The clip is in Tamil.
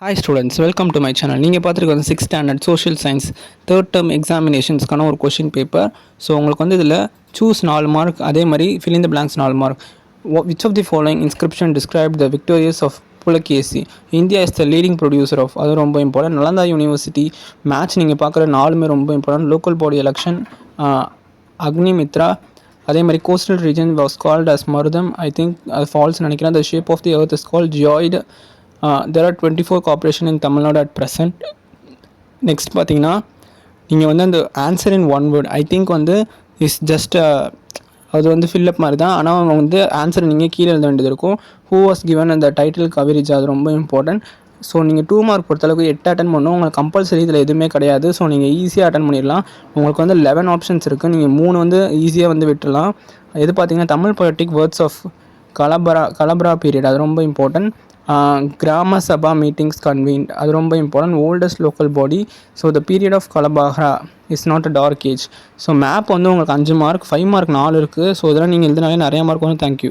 Hi students, welcome to my channel. நீங்கள் பார்த்துருக்க வந்து 6th standard social science third term எக்ஸாமினேஷன்ஸ்க்கான ஒரு கொஷின் பேப்பர். ஸோ உங்களுக்கு வந்து இதில் சூஸ் 4 மார்க், அதே மாதிரி fill in the blanks 4 mark. Which of the following inscription describe the victorious of Pulakeshi? India is the leading producer of, அது ரொம்ப இம்பார்ட்டன்ட். நலந்தா யூனிவர்சிட்டி. மேட்ச் நீங்கள் பார்க்குற 4மே ரொம்ப important. Local body election, Agnimitra. அதே மாதிரி coastal region was called as Marutham. I think அது ஃபால்ஸ் நினைக்கிறேன். The shape of the earth is called geoid. There are 24 corporation in Tamil Nadu at present. Next பார்த்தீங்கன்னா நீங்கள் வந்து அந்த answer in one word I think வந்து இஸ் ஜஸ்ட் அது வந்து ஃபில்லப் மாதிரி தான். ஆனால் அவங்க வந்து ஆன்சர் நீங்கள் கீழே எழுத வேண்டியது இருக்கும். ஹூ வாஸ் கிவன் அந்த டைட்டில் கவரேஜ், அது ரொம்ப இம்பார்ட்டன்ட். ஸோ நீங்கள் 2 மார்க் பொறுத்தளவுக்கு 8 அட்டன் பண்ணணும். உங்களுக்கு கம்பல்சரி இதில் எதுவுமே கிடையாது. ஸோ நீங்கள் ஈஸியாக அட்டன் பண்ணிடலாம். உங்களுக்கு வந்து 11 ஆப்ஷன்ஸ் இருக்குது. நீங்கள் 3 வந்து ஈஸியாக வந்து விட்டுடலாம். எது பார்த்தீங்கன்னா Tamil politic words of Kalabhra period, அது ரொம்ப important. Grama sabha meetings convened, அது ரொம்ப important. Oldest local body. So the period of Kalabhra is not a dark age. So map வந்து உங்களுக்கு 5 மார்க், 5 மார்க் 4 இருக்குது. ஸோ இதெல்லாம் நீங்கள் எழுதினாலே நிறைய மார்க் வந்து. தேங்க்யூ.